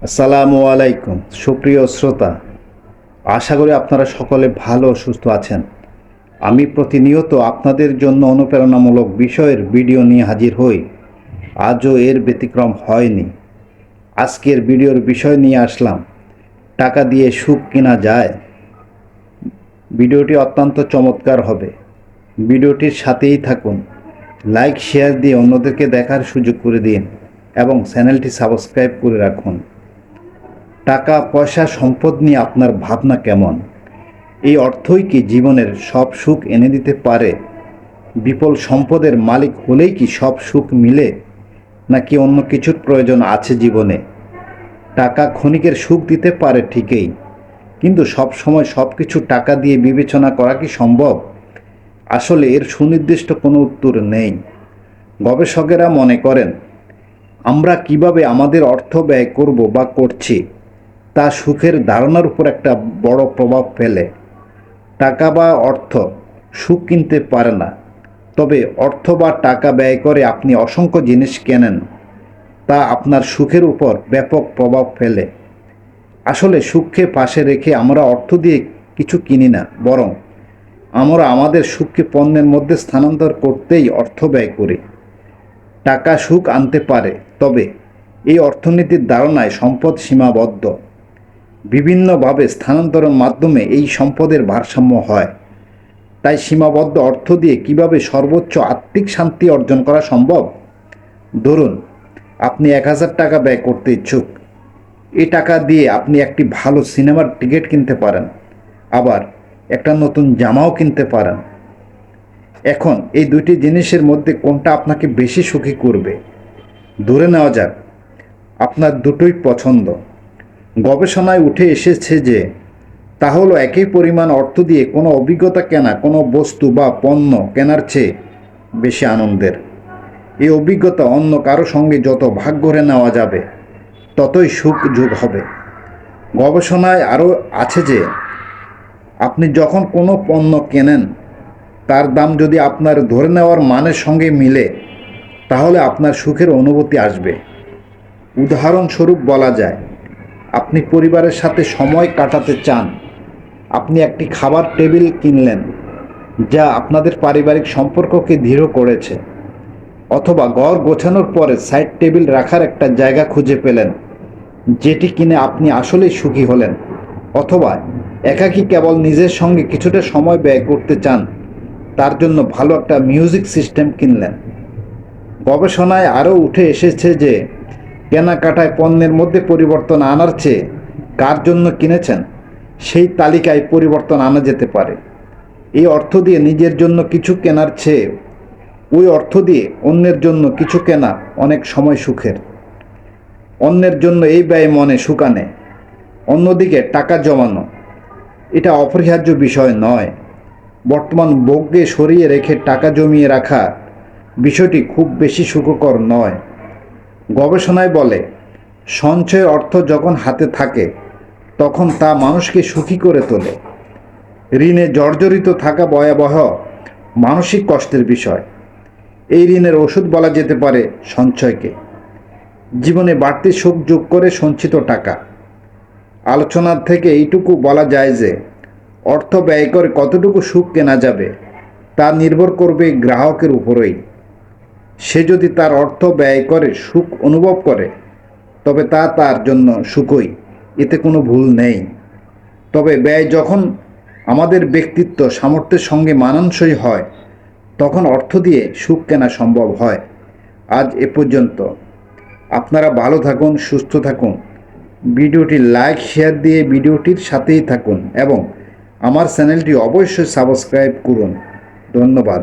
আসসালামু আলাইকুম সুপ্রিয় শ্রোতা, আশা করি আপনারা সকলে ভালো ও সুস্থ আছেন। আমি প্রতিনিয়ত আপনাদের জন্য অনুপ্রেরণামূলক বিষয়ের ভিডিও নিয়ে হাজির হই। আজও এর ব্যতিক্রম হয়নি। আজকের ভিডিওর বিষয় নিয়ে আসলাম, টাকা দিয়ে সুখ কেনা যায়। ভিডিওটি অত্যন্ত চমৎকার হবে। ভিডিওটির সাথেই থাকুন, লাইক শেয়ার দিয়ে অন্যদেরকে দেখার সুযোগ করে দিন এবং চ্যানেলটি সাবস্ক্রাইব করে রাখুন। টাকা পয়সা সম্পদ নিয়ে আপনার ভাবনা কেমন? এই অর্থই কি জীবনের সব সুখ এনে দিতে পারে? বিপুল সম্পদের মালিক হলেই কি সব সুখ মিলে, নাকি অন্য কিছুর প্রয়োজন আছে জীবনে? টাকা ক্ষণিকের সুখ দিতে পারে ঠিকই, কিন্তু সব সময় সব কিছু টাকা দিয়ে বিবেচনা করা কি সম্ভব? আসলে এর সুনির্দিষ্ট কোনো উত্তর নেই। গবেষকেরা মনে করেন, আমরা কিভাবে আমাদের অর্থ ব্যয় করব বা করছি তা সুখের ধারণার উপর একটা বড় প্রভাব ফেলে। টাকা বা অর্থ সুখ কিনতে পারে না, তবে অর্থ বা টাকা ব্যয় করে আপনি অসংখ্য জিনিস কেনেন, তা আপনার সুখের উপর ব্যাপক প্রভাব ফেলে। আসলে সুখকে পাশে রেখে আমরা অর্থ দিয়ে কিছু কিনি না, বরং আমরা আমাদের সুখকে পণ্যের মধ্যে স্থানান্তর করতেই অর্থ ব্যয় করি। টাকা সুখ আনতে পারে, তবে এই অর্থনীতির ধারণায় সম্পদ সীমাবদ্ধ। বিভিন্নভাবে স্থানান্তরের মাধ্যমে এই সম্পদের ভারসাম্য হয়। তাই সীমাবদ্ধ অর্থ দিয়ে কিভাবে সর্বোচ্চ আত্মিক শান্তি অর্জন করা সম্ভব? ধরুন, আপনি 1000 টাকা ব্যয় করতে ইচ্ছুক। এই টাকা দিয়ে আপনি একটি ভালো সিনেমার টিকিট কিনতে পারেন, আবার একটা নতুন জামাও কিনতে পারেন। এখন এই দুইটি জিনিসের মধ্যে কোনটা আপনাকে বেশি সুখী করবে? ধরে নেওয়া যাক আপনার দুটোই পছন্দ। গবেষণায় উঠে এসেছে যে তা হলো একই পরিমাণ অর্থ দিয়ে কোনো অভিজ্ঞতা কেনা কোনো বস্তু বা পণ্য কেনার চেয়ে বেশি আনন্দের। এই অভিজ্ঞতা অন্য কারো সঙ্গে যত ভাগ করে নেওয়া যাবে, ততই সুখ যোগ হবে। গবেষণায় আরও আছে যে আপনি যখন কোনো পণ্য কেনেন, তার দাম যদি আপনার ধরে নেওয়ার মানের সঙ্গে মিলে, তাহলে আপনার সুখের অনুভূতি আসবে। উদাহরণস্বরূপ বলা যায়, আপনি পরিবারের সাথে সময় কাটাতে চান। আপনি একটি খাবার টেবিল কিনলেন, যা আপনাদের পারিবারিক সম্পর্ককে দৃঢ় করেছে। অথবা ঘর গোছানোর পরে সাইড টেবিল রাখার একটা জায়গা খুঁজে পেলেন, যেটি কিনে আপনি আসলেই সুখী হলেন। অথবা একাকী কেবল নিজের সঙ্গে কিছুটা সময় ব্যয় করতে চান, তার জন্য ভালো একটা মিউজিক সিস্টেম কিনলেন। গবেষণায় আরও উঠে এসেছে যে কেনাকাটায় পণ্যের মধ্যে পরিবর্তন আনার চেয়ে কার জন্য কিনেছেন সেই তালিকায় পরিবর্তন আনা যেতে পারে। এই অর্থ দিয়ে নিজের জন্য কিছু কেনার চেয়ে ওই অর্থ দিয়ে অন্যের জন্য কিছু কেনা অনেক সময় সুখের। অন্যের জন্য এই ব্যয় মনে সুখ আনে। অন্যদিকে টাকা জমানো, এটা অপরিহার্য বিষয় নয়। বর্তমান ভোগকে সরিয়ে রেখে টাকা জমিয়ে রাখা বিষয়টি খুব বেশি সুখকর নয়। গবেষণায় বলে, সঞ্চয় অর্থ যখন হাতে থাকে তখন তা মানুষকে সুখী করে তোলে। ঋণে জর্জরিত থাকা ভয়াবহ মানসিক কষ্টের বিষয়। এই ঋণের ওষুধ বলা যেতে পারে সঞ্চয়কে। জীবনে বাড়তি সুখ যোগ করে সঞ্চিত টাকা। আলোচনার থেকে এইটুকু বলা যায় যে অর্থ ব্যয় করে কতটুকু সুখ কেনা যাবে তা নির্ভর করবে গ্রাহকের উপরেই। সে যদি তার অর্থ ব্যয় করে সুখ অনুভব করে, তবে তা তার জন্য সুখই, এতে কোনো ভুল নেই। তবে ব্যয় যখন আমাদের ব্যক্তিত্ব সামর্থ্যের সঙ্গে মানানসই হয়, তখন অর্থ দিয়ে সুখ কেনা সম্ভব হয়। আজ এ পর্যন্ত। আপনারা ভালো থাকুন, সুস্থ থাকুন। ভিডিওটি লাইক শেয়ার দিয়ে ভিডিওটির সাথেই থাকুন এবং আমার চ্যানেলটি অবশ্যই সাবস্ক্রাইব করুন। ধন্যবাদ।